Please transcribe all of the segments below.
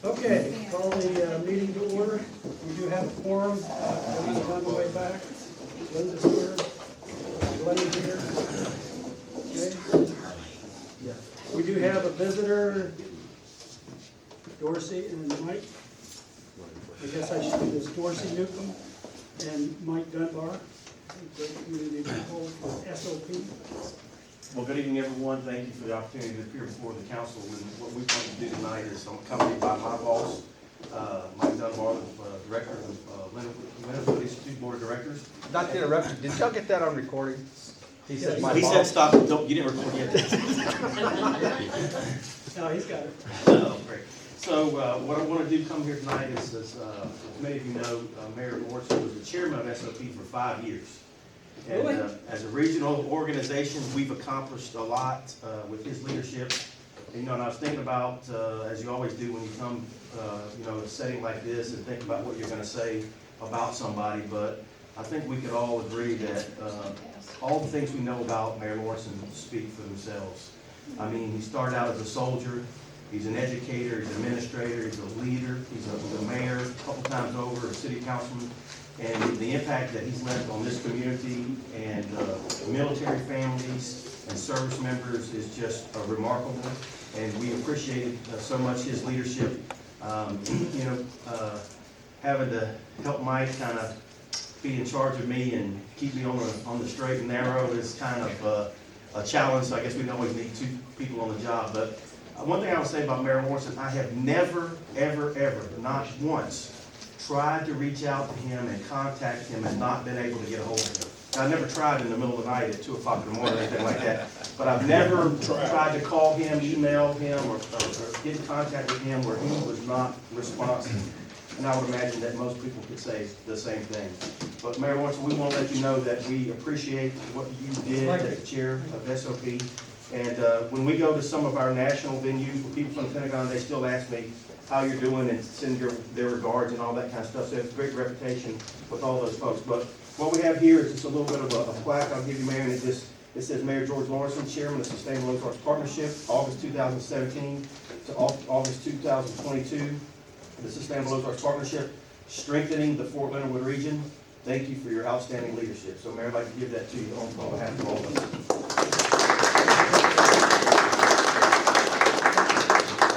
Okay, call the meeting to order. We do have a quorum. Everyone's on the way back. Linda's here. Lenny's here. Okay. Yeah. We do have a visitor, Dorsey and Mike. I guess I should do this, Dorsey Newcomb and Mike Dunbar, great community people with SOP. Well, good evening, everyone. Thank you for the opportunity to appear before the council. And what we want to do tonight is I'm accompanied by my boss, Mike Dunbar, the director of Leonard Institute Board of Directors. Not to interrupt you, did y'all get that on recording? He said, my He said, boss. stop, don't, you didn't record yet. No, he's got it. Oh, great. So what I want to do come here tonight is, as many of you know, Mayor Morrison was the chairman of SOP for 5 years. And Really? as a regional organization, we've accomplished a lot with his leadership. And I was thinking about, as you always do when you come, in a setting like this and think about what you're going to say about somebody. But I think we could all agree that all the things we know about Mayor Morrison speak for themselves. I mean, he started out as a soldier. He's an educator, he's an administrator, he's a leader, he's a mayor, a couple times over, a city councilman. And the impact that he's left on this community and military families and service members is just remarkable. And we appreciated so much his leadership. Having to help Mike kind of be in charge of me and keep me on the straight and narrow is kind of a challenge. So I guess we always need 2 people on the job. But one thing I would say about Mayor Morrison, I have never, ever, not once tried to reach out to him and contact him and not been able to get a hold of him. I never tried in the middle of the night at 2 o'clock in the morning or anything like that. But I've never tried to call him, email him, or get in contact with him where he was not responsive. And I would imagine that most people could say the same thing. But Mayor Morrison, we want to let you know that we appreciate what you did as chair of SOP. And when we go to some of our national venues, with people from the Pentagon, they still ask me how you're doing and send their regards and all that kind of stuff. So it's a great reputation with all those folks. But what we have here is just a little bit of a plaque I'll give you, Mayor, and it says Mayor George Lawrenson, Chairman of the Sustainable Ozarks Partnership, August 2017 to August 2022. The Sustainable Ozarks Partnership, strengthening the Fort Leonard Wood region. Thank you for your outstanding leadership. So, Mayor, I'd like to give that to you on behalf of all of us.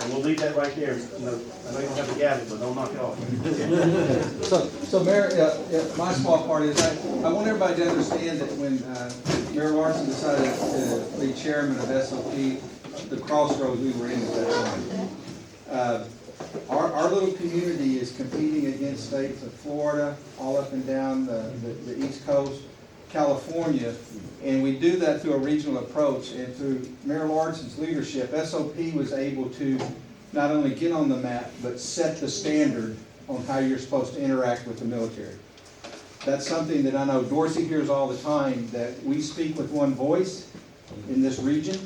And we'll leave that right there. I know you don't have the gavel, but don't knock it off. So Mayor, my small part is I want everybody to understand that when Mayor Larson decided to be chairman of SOP, the crossroads we were in at that time. Our little community is competing against states of Florida, all up and down the East Coast, California, and we do that through a regional approach. And through Mayor Lawrence's leadership, SOP was able to not only get on the map, but set the standard on how you're supposed to interact with the military. That's something that I know Dorsey hears all the time, that we speak with one voice in this region.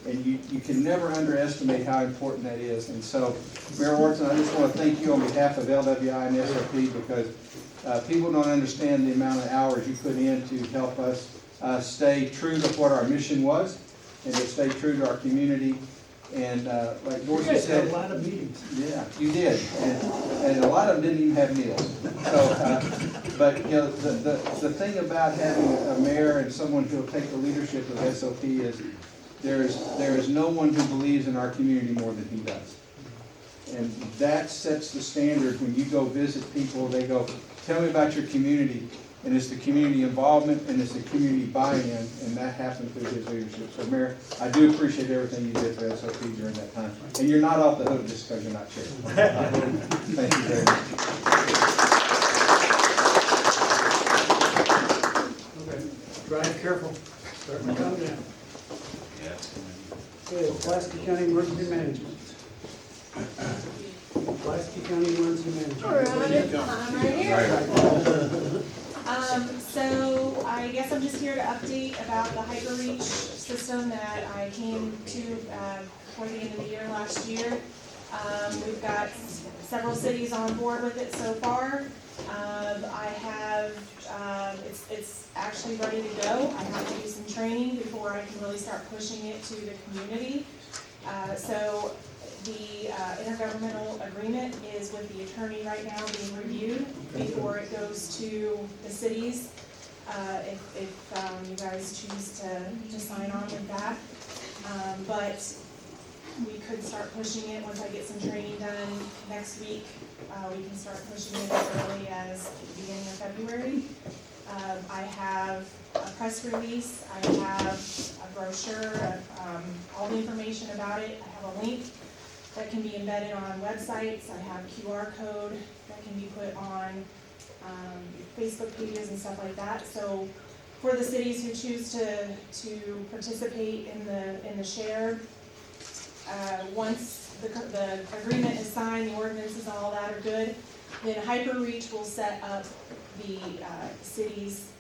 And you can never underestimate how important that is. And so, Mayor Lawrenson, I just want to thank you on behalf of LWI and SOP, because people don't understand the amount of hours you put in to help us stay true to what our mission was and to stay true to our community. And like Dorsey said, a lot of meetings. yeah, you did, and a lot of them didn't even have meals. So, but the thing about having a mayor and someone who will take the leadership of SOP is there is no one who believes in our community more than he does, and that sets the standard. When you go visit people, they go, "Tell me about your community." And it's the community involvement and it's the community buy-in, and that happened through his leadership. So, Mayor, I do appreciate everything you did for SOP during that time. And you're not off the hook just because you're not chair. Thank you very much. Okay, drive careful. Starting to come down. Okay, Pulaski County Emergency Management. Pulaski County Emergency Management. All right, I'm right here. So I guess I'm just here to update about the HyperReach system that I came to before the end of the year last year. We've got several cities on board with it so far. I have, it's actually ready to go. I have to do some training before I can really start pushing it to the community. So the intergovernmental agreement is with the attorney right now being reviewed before it goes to the cities. If you guys choose to sign on with that. But we could start pushing it once I get some training done next week. We can start pushing it as early as the beginning of February. I have a press release, I have a brochure, all the information about it. I have a link that can be embedded on websites. I have QR code that can be put on Facebook pages and stuff like that. So for the cities who choose to participate in the share, once the agreement is signed, the ordinances and all that are good, then HyperReach will set up the city's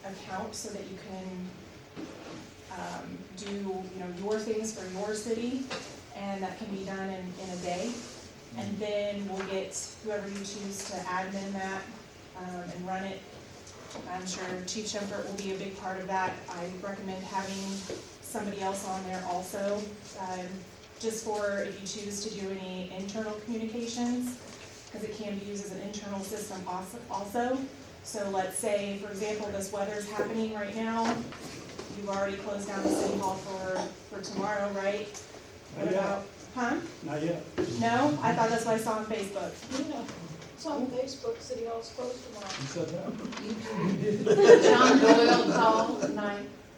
account so that you can do your things for your city, and that can be done in a day. And then we'll get whoever you choose to admin that and run it. I'm sure Chief Shumpert will be a big part of that. I recommend having somebody else on there also, just for if you choose to do any internal communications, because it can be used as an internal system also. So let's say, for example, this weather's happening right now. You've already closed down the city hall for tomorrow, right? What about, huh? Not yet. No? I thought that's what I saw on Facebook. Yeah, it's on Facebook, City Hall's closed tomorrow. You said that? John Doyle called and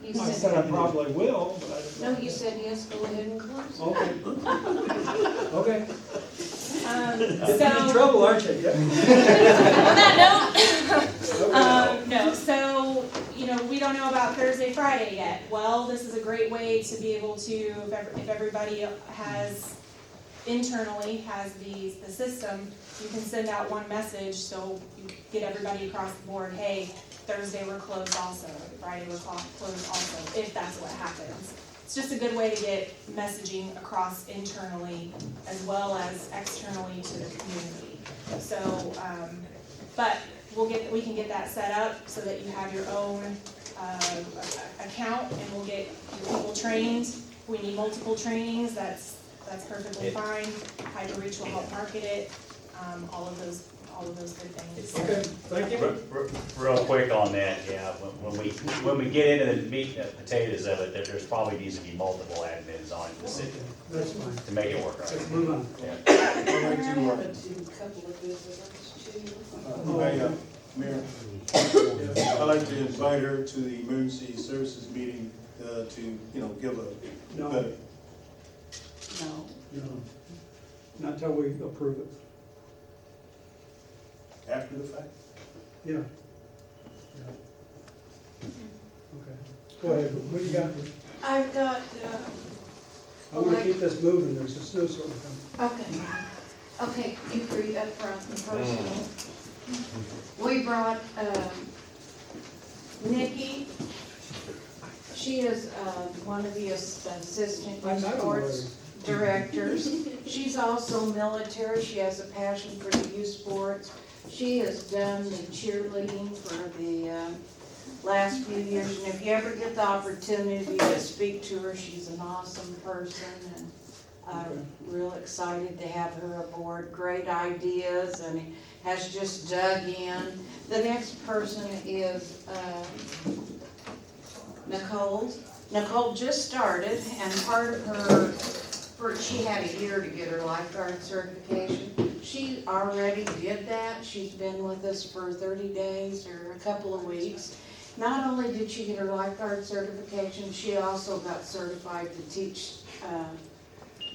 you I said said, I probably will, but I didn't know. no, you said yes, go ahead and close. Okay. Okay. So. Getting in trouble, aren't you? Yeah. On that note, Okay. no, so, we don't know about Thursday, Friday yet. Well, this is a great way to be able to, if everybody internally has the system, you can send out one message, so you get everybody across the board, hey, Thursday we're closed also, Friday we're closed also, if that's what happens. It's just a good way to get messaging across internally as well as externally to the community. So, but we can get that set up so that you have your own account, and we'll get your people trained. If we need multiple trainings, that's perfectly fine. HyperReach will help market it, all of those good things. Okay, thank you. Real quick on that, yeah, when we get into the meat and potatoes of it, there's probably needs to be multiple admins on the city That's fine. to make it work Let's right. move on. Yeah. I have a couple of visitors too. Mayor, I'd like to invite her to the emergency services meeting to, give a No, better. No. no, not until we approve it. After the fact? Yeah. Okay. Go ahead, what do you got? I've got, I want to keep this moving, there's a snowstorm coming. okay, you read up front and personal. We brought, Nikki. She is, one of the assistant I know sports directors. She's also military. She has a passion for the youth sports. She has done the cheerleading for the last few years, and if you ever get the opportunity to speak to her, she's an awesome person, and I'm real excited to have her aboard. Great ideas, and has just dug in. The next person is Nicole. Nicole just started, and part of her, she had a year to get her lifeguard certification. She already did that. She's been with us for 30 days or a couple of weeks. Not only did she get her lifeguard certification, she also got certified to teach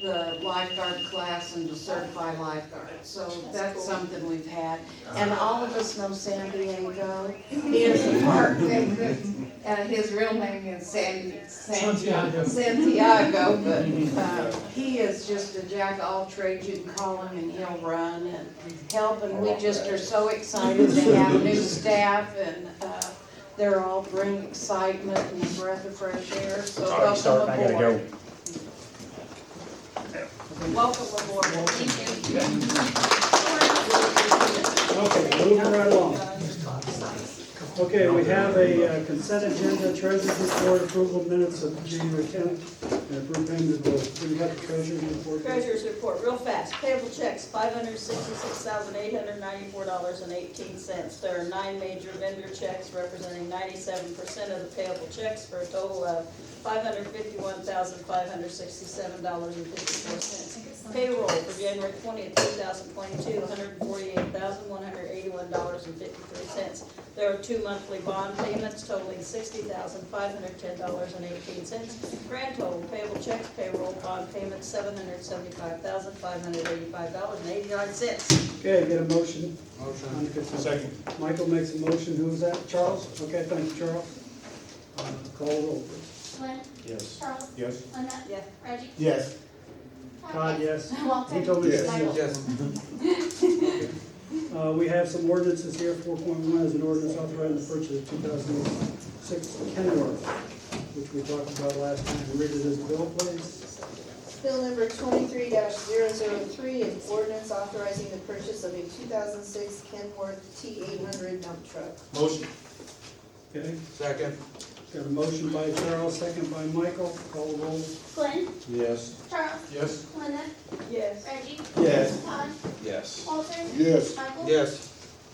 the lifeguard class and to certify lifeguards. So that's something we've had. And all of us know San Diego. He is a park maker. His real name is Santiago, but he is just a jack of all trades. You can call him and he'll run and help. And we just are so excited to have new staff, and they're all bring excitement and a breath of fresh air. So welcome aboard. Welcome aboard. Okay, moving right along. Okay, we have a consent agenda, treasurer's report, approval of minutes of January 10th, and approved payment of bills. Do we have the treasurer's report? Treasurer's report, real fast. Payable checks, $566,894.18. There are 9 major vendor checks representing 97% of the payable checks for a total of $551,567.54. Payroll for January 20th, 2022, $148,181.53. There are 2 monthly bond payments totaling $60,510.18. Grand total payable checks, payroll, bond payments, $775,585.89. Okay, get a motion. Motion. Second. Michael makes a motion, who was that? Charles? Okay, thank you, Charles. Call roll, please. Glenn? Yes. Charles? Yes. Linda? Yeah. Reggie? Yes. Todd, yes. Walter? He told me to say Michael? yes. We have some ordinances here. 4.1 is an ordinance authorizing the purchase of 2006 Kenworth, which we talked about last time. Read it as a bill, please. Bill number 23-003, an ordinance authorizing the purchase of a 2006 Kenworth T800 dump truck. Motion. Okay, Second. got a motion by Charles, second by Michael. Call the roll. Glenn? Yes. Charles? Yes. Linda? Yes. Reggie? Yes. Todd? Yes. Walter? Yes. Michael? Yes.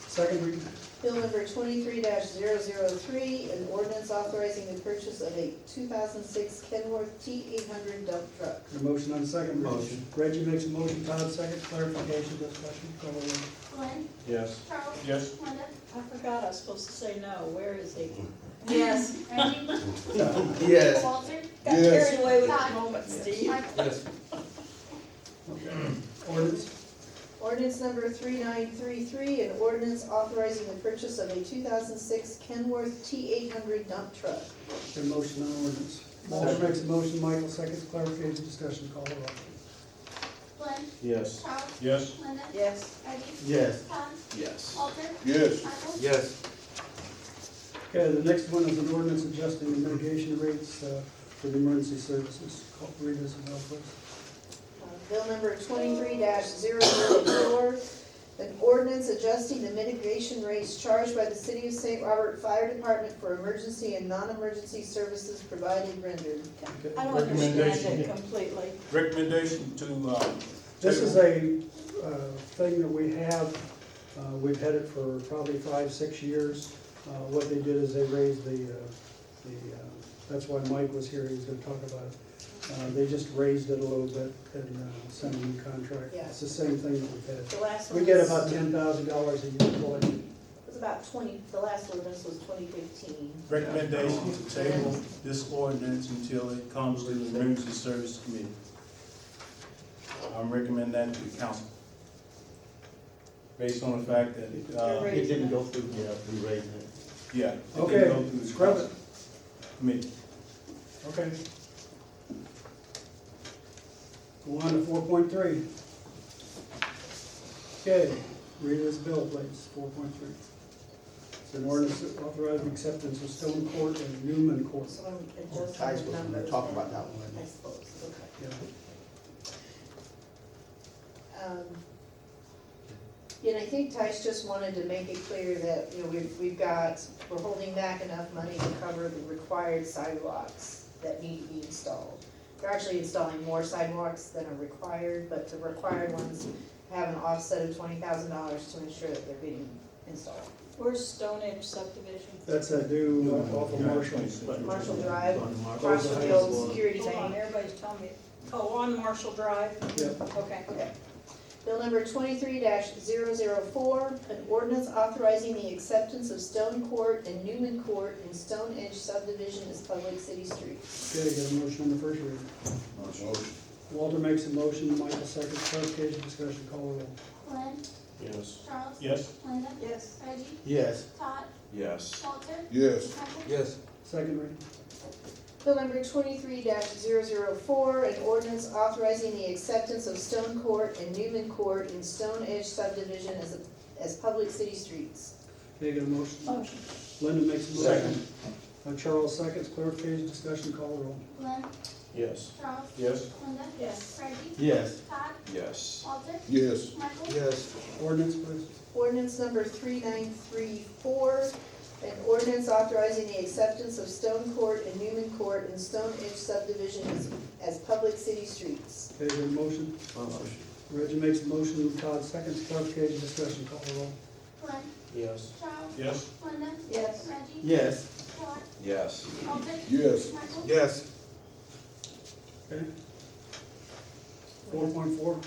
Second reading. Bill number 23-003, an ordinance authorizing the purchase of a 2006 Kenworth T800 dump truck. Got a motion on second reading. Motion. Reggie makes a motion, Todd second. Clarification, discussion. Call the roll. Glenn? Yes. Charles? Yes. Linda? I forgot I was supposed to say no. Where is he? Yes. Reggie? Yes. Walter? Got Yes. carried away with the Todd? moment, Steve. Michael? Yes. Okay. Ordinance. Ordinance number 3933, an ordinance authorizing the purchase of a 2006 Kenworth T800 dump truck. Got a motion on ordinance. Walter makes a motion, Michael seconds. Clarification, discussion. Call the roll. Glenn? Yes. Charles? Yes. Linda? Yes. Reggie? Yes. Todd? Yes. Walter? Yes. Michael? Yes. Okay, the next one is an ordinance adjusting the mitigation rates for the emergency services. Read this as well, please. Bill number 23-004, an ordinance adjusting the mitigation rates charged by the City of St. Robert Fire Department for emergency and non-emergency services provided rendered. Okay. I don't understand Recommendation. it completely. Recommendation to, This is a thing that we have, we've had it for probably 5-6 years. What they did is they raised that's why Mike was here, he was gonna talk about it. They just raised it a little bit and sent a new contract. Yeah. It's the same thing that we've had. The last one We get was- about $10,000 a year collected. It was about 20, the last ordinance was 2015. recommendation to table this ordinance until it comes to the Emergency Service Committee. I'm recommending that to the council. Based on the fact that it, It didn't go through, we raised it. yeah. it didn't Okay, go through the scrub council Committee. Okay. Go on to 4.3. Okay, read this bill, please, 4.3. It's an ordinance authorizing acceptance of Stone Court and Newman Court. So I'm adjusting Ty's the supposed to numbers. talk about that one. I suppose, okay. Yeah. And I think Tice just wanted to make it clear that, you know, we're holding back enough money to cover the required sidewalks that need to be installed. They're actually installing more sidewalks than are required, but the required ones have an offset of $20,000 to ensure that they're getting installed. Where's Stone Edge subdivision? That's a due off of Marshall. Marshall Drive, Those across are from high the old school. security Hold on, tank. everybody's telling me. Oh, on Marshall Drive? Yep. Okay. Okay. Bill number 23-004, an ordinance authorizing the acceptance of Stone Court and Newman Court in Stone Edge subdivision as public city streets. Okay, get a motion on the first reading. Walter makes a motion, Michael seconds, clarification, discussion, call the roll. Glenn? Yes. Charles? Yes. Linda? Yes. Reggie? Yes. Todd? Yes. Walter? Yes. Michael? Yes. Second reading. Bill number 23-004, an ordinance authorizing the acceptance of Stone Court and Newman Court in Stone Edge subdivision as public city streets. Okay, get a motion. Motion. Linda makes a motion. Charles seconds, clarification, discussion, call the roll. Glenn? Yes. Charles? Yes. Linda? Yes. Reggie? Yes. Todd? Yes. Walter? Yes. Michael? Yes. Ordinance, please. Ordinance number 3934, An ordinance authorizing the acceptance of Stone Court and Newman Court and Stone Edge subdivisions as public city streets. Okay, is there a motion? Reggie makes a motion, Todd seconds, clarification, discussion, call the roll. Glenn, Yes. Charles, Yes. Linda, Yes. Reggie, Yes. Clark, Yes. Colvin, Yes. Michael. Yes. Okay. 4.4,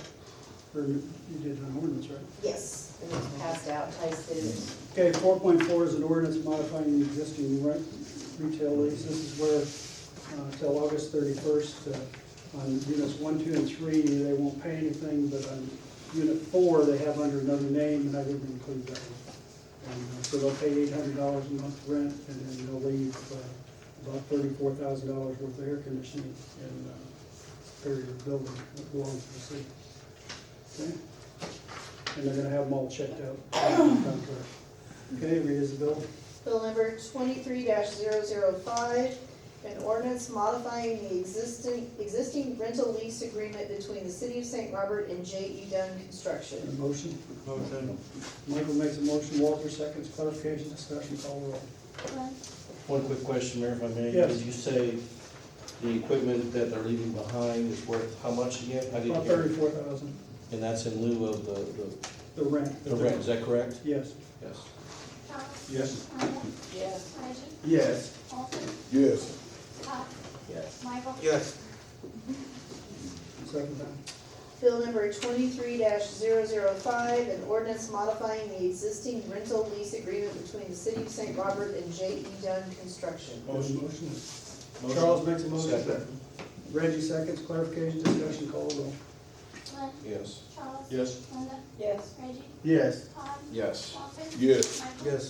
or you did an ordinance, right? Yes, it was passed out, Tice did it. Okay, 4.4 is an ordinance modifying the existing retail lease. This is where, till August 31st, on units 1, 2, and 3, they won't pay anything, but on unit 4, they have under another name, and I didn't include that one. And so they'll pay $800 a month rent, and then they'll leave about $34,000 worth of air conditioning in Superior building that belongs to the city. Okay? And they're gonna have them all checked out. Contract. Okay, read the bill. Bill number 23-005, an ordinance modifying the existing rental lease agreement between the city of St. Robert and J.E. Dunn A Construction. motion. Motion. Michael makes a motion, Walter seconds, clarification, discussion, call the roll. Glenn, One quick question, Mayor, if I may. Yes. Did you say the equipment that they're leaving behind is worth how much again? I didn't About hear. 34,000, And that's in lieu of the rent. the rent, is that correct? Yes. Yes. Charles, Yes. Linda, Yes. Reggie, Yes. Colvin, Yes. Todd, Yes. Michael. Yes. Second time. Bill number 23-005, an ordinance modifying the existing rental lease agreement between the city of St. Robert and J.E. Dunn Construction. Motion. Motion. Motion. Charles makes a motion. Second. Reggie seconds, clarification, discussion, call the roll. Glenn, Yes. Charles, Yes. Linda, Yes. Reggie, Yes. Todd, Yes. Colvin, Yes. Michael.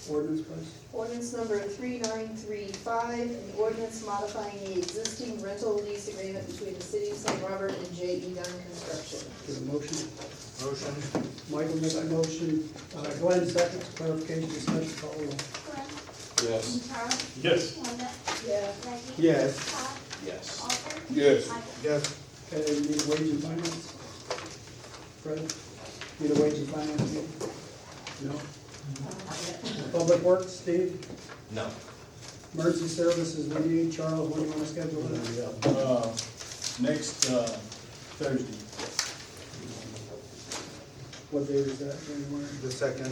Ordinance, please. Ordinance number 3935, an ordinance modifying the existing rental lease agreement between the city of St. Robert and J.E. Dunn Construction. Get a motion. Motion. Michael makes a motion, Glenn seconds, clarification, discussion, call the roll. Glenn, Yes. Charles, Yes. Linda, Yes. Reggie. Yes. Todd, Yes. Colvin. Yes. Michael. Yes. Okay, you need a wage and finance? Fred, need a wage and finance meeting? No? Public Works, Steve? No. Emergency services, we need, Charles, when do you want to schedule that? Next, Thursday. What date is that, January? The second.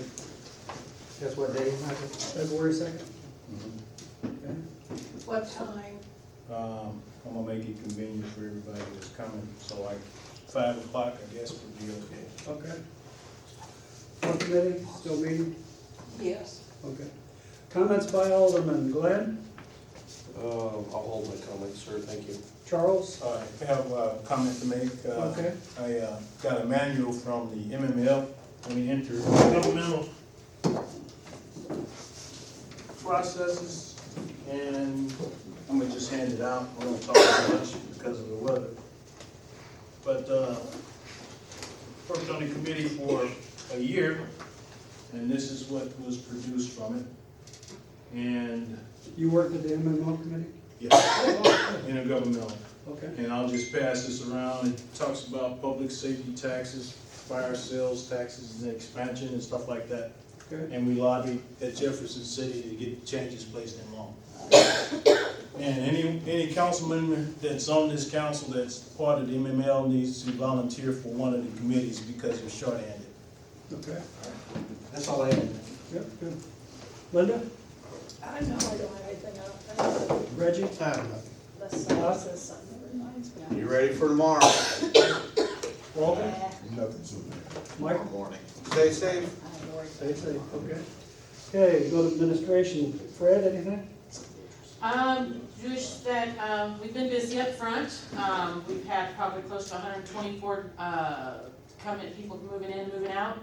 That's what day, Michael? February 2nd? Okay. What time? I'm gonna make it convenient for everybody that's coming, so like 5 o'clock, I guess, would be okay. Okay. What committee, still meeting? Yes. Okay. Comments by Alderman, Glenn? I'll hold my comments, sir, thank you. Charles? I have a comment to make. Okay. I got a manual from the MML when we enter governmental processes, and I'm gonna just hand it out. We won't talk too much because of the weather. But worked on the committee for a year, and this is what was produced from it. And, You worked at the MMO committee? yeah, intergovernmental. Okay. And I'll just pass this around. It talks about public safety taxes, fire sales taxes, and expansion and stuff like that. Okay. And we lobbied at Jefferson City to get changes placed in law. And any councilman that's on this council that's part of the MML needs to volunteer for one of the committees because they're short-handed. Okay. That's all I have. Yep, good. Linda? I know I don't have anything else. Reggie? The sign says something that reminds me. You ready for tomorrow? Walter? Nothing soon. Michael? Morning. Stay safe. I have no idea. Stay safe, okay. Okay, go to administration. Fred, anything? Just that, we've been busy up front. We've had probably close to 124, people moving in, moving out.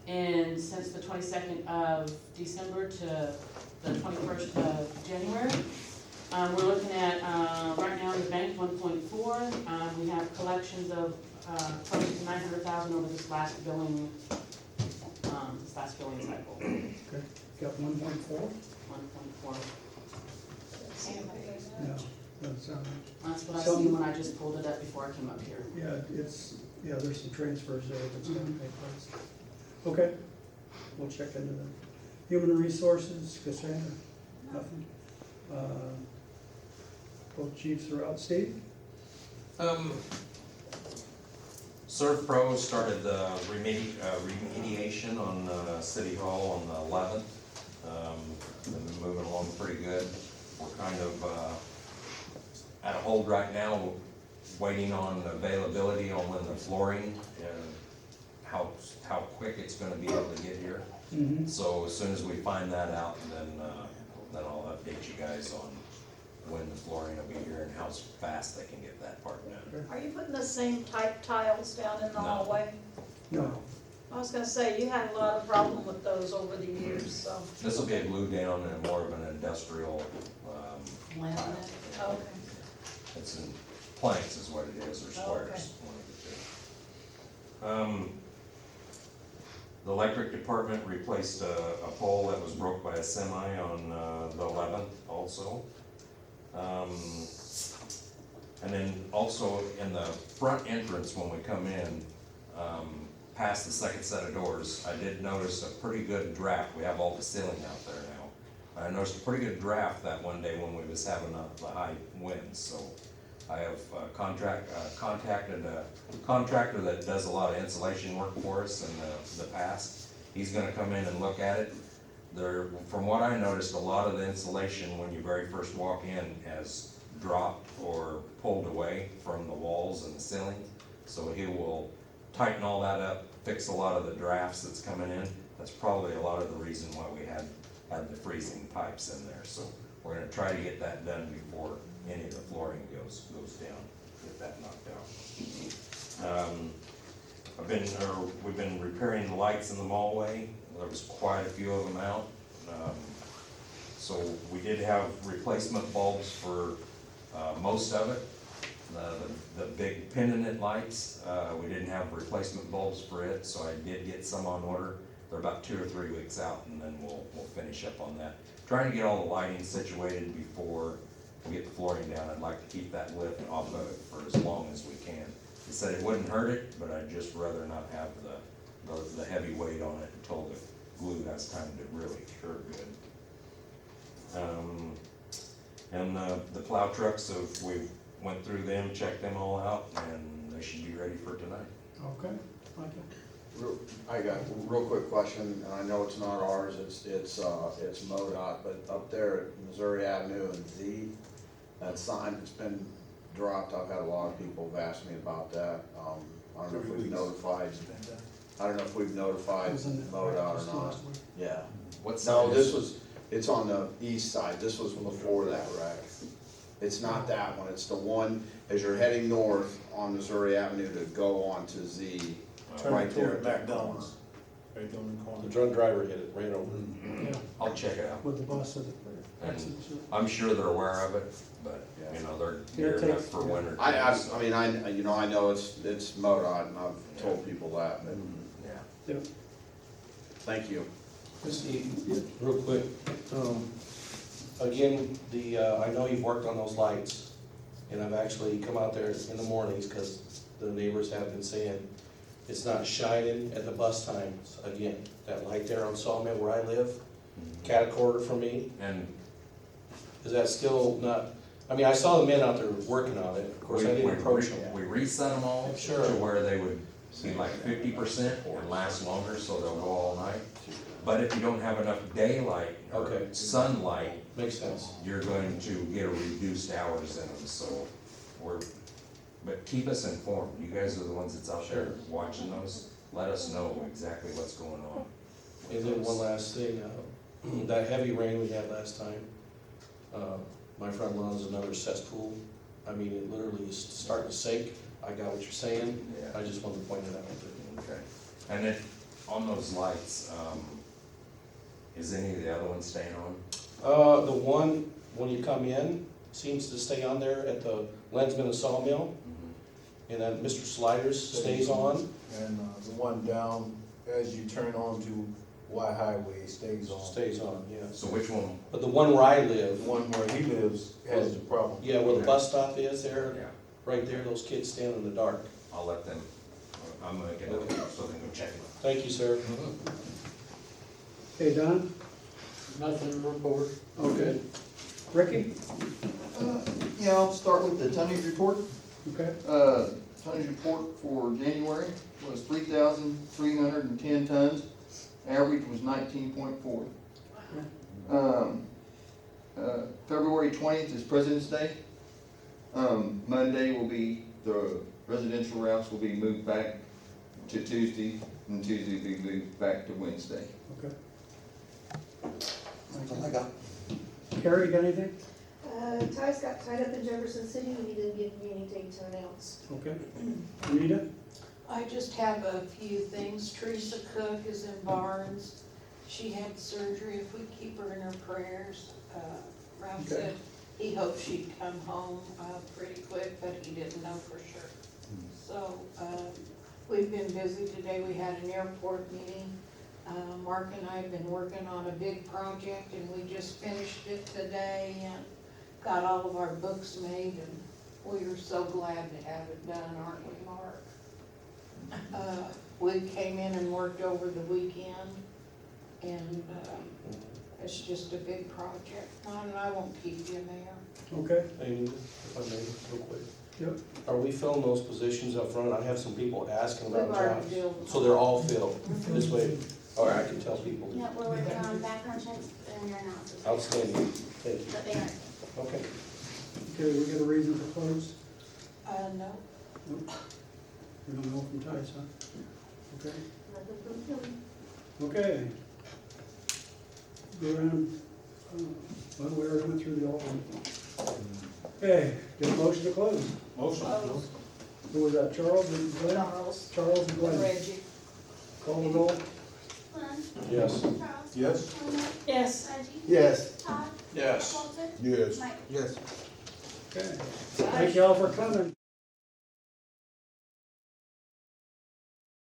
And since the 22nd of December to the 21st of January. We're looking at, right now in the bank, 1.4. We have collections of, close to 900,000 over this last billing cycle. Okay. Got 1.4? 1.4. No, that's, That's what I see when I just pulled it up before I came up here. yeah, there's some transfers there that's gonna take place. Okay, we'll check into that. Human Resources, Cassandra, nothing. Both chiefs are out. Steve? ServPro started the remediation on City Hall on the 11th. Been moving along pretty good. We're kind of at a hold right now, waiting on availability on when the flooring, how quick it's gonna be able to get here. Mm-hmm. So as soon as we find that out, then I'll update you guys on when the flooring will be here and how fast they can get that part done. Are you putting the same type tiles down in the No. hallway? No. I was gonna say, you had a lot of problem with those over the years, so. This will be a glue down and more of an industrial, Laminate, okay. it's in planks is what it is, or squares, one of the two. The electric department replaced a pole that was broke by a semi on the 11th also. And then also in the front entrance when we come in, past the second set of doors, I did notice a pretty good draft. We have all the ceiling out there now. I noticed a pretty good draft that one day when we was having the high winds, so I have contacted a contractor that does a lot of insulation work for us in the past. He's gonna come in and look at it. From what I noticed, a lot of the insulation when you very first walk in has dropped or pulled away from the walls and the ceiling. So he will tighten all that up, fix a lot of the drafts that's coming in. That's probably a lot of the reason why we had the freezing pipes in there. So we're gonna try to get that done before any of the flooring goes down, get that knocked out. We've been repairing the lights in the mallway. There was quite a few of them out. So we did have replacement bulbs for most of it. The big pendant lights, we didn't have replacement bulbs for it, so I did get some on order. They're about 2 or 3 weeks out, and then we'll finish up on that. Trying to get all the lighting situated before we get the flooring down. I'd like to keep that lift off of it for as long as we can. He said it wouldn't hurt it, but I'd just rather not have the heavy weight on it until the glue has time to really cure good. And the plow trucks, so we went through them, checked them all out, and they should be ready for tonight. Okay, Michael? I got a real quick question, and I know it's not ours, it's MoDOT, but up there at Missouri Avenue and Z, that sign that's been dropped, I've had a lot of people have asked me about that. I don't know if we've notified, It was in the- MoDOT or not. Yeah. What's No, it's on the east side, this was before that wreck. It's not that one, it's the one, as you're heading north on Missouri Avenue to go on to Z, right there at that corner. McDonald's, right on the corner. The drunk driver hit it, ran over. Yeah, I'll check it out. with the bus of the And accident. I'm sure they're aware of it, but, you know, they're geared up for winter. I know it's MoDOT, and I've told people that, but, Yeah. Yep. thank you. Steve, real quick, again, I know you've worked on those lights, and I've actually come out there in the mornings, because the neighbors have been saying it's not shining at the bus times. Again, that light there on Sawmill where I live, cat a quarter from me, And is that still not, I mean, I saw the men out there working on it, of course, I didn't approach them. We reset them all Sure. to where they would be like 50% and last longer, so they'll go all night. But if you don't have enough daylight or Okay. sunlight, Makes sense. you're going to get a reduced hours in them, so but keep us informed. You guys are the ones that's out there watching those. Let us know exactly what's going on. And then one last thing, that heavy rain we had last time, my front lawn is another cesspool. I mean, it literally is starting to sink. I got what you're saying. Yeah. I just wanted to point it out. Okay. And then on those lights, is any of the other ones staying on? The one, when you come in, seems to stay on there at the Lensman and Sawmill, and then Mr. Sliders stays on. And the one down as you turn on to Y Highway stays on. Stays on, yeah. So which one? But the one where I The live, one where he lives has the problem. yeah, where the bus stop is there, Yeah, right there, those kids stand in the dark. I'll let them, I'm gonna get it so they can go check it. Thank you, sir. Okay, Don? Nothing to report. Okay. Ricky? Yeah, I'll start with the tonnage report. Okay. Tonnage report for January was 3,310 tons. Average was 19.4. February 20th is President's Day. Monday will be, the residential routes will be moved back to Tuesday, and Tuesday will be moved back to Wednesday. Okay. That's all I got. Carrie, you got anything? Ty's got tied up in Jefferson City, and he didn't give me anything to announce. Okay. Rita? I just have a few things. Teresa Cook is in Barnes. She had surgery. If we keep her in her prayers, Ralph Okay. said he hoped she'd come home pretty quick, but he didn't know for sure. So, we've been busy today. We had an airport meeting. Mark and I have been working on a big project, and we just finished it today and got all of our books made, and we are so glad to have it done, aren't we, Mark? We came in and worked over the weekend, and it's just a big project. And I won't keep you there. Okay. Amy, if I may, real quick. Yep. Are we filling those positions up front? I have some people asking about We've already jobs. filled them. So they're all filled this way, or I can tell people. Yeah, we're working on background checks and your analysis. Outstanding, thank you. But they are. Okay. Okay, we get a reason for close? No. Nope. We don't know from Ty's, huh? Okay. Nothing from him. Okay. Go around, well, we already went through the all. Okay, get a motion to close. Motion. Who was that, Charles and Glenn? Charles and Glenn. Reggie. Call the roll. Glenn? Yes. Charles? Yes. Lena? Yes. Reggie? Yes. Todd? Yes. Walter? Yes. Mike? Yes. Okay. Thank y'all for coming.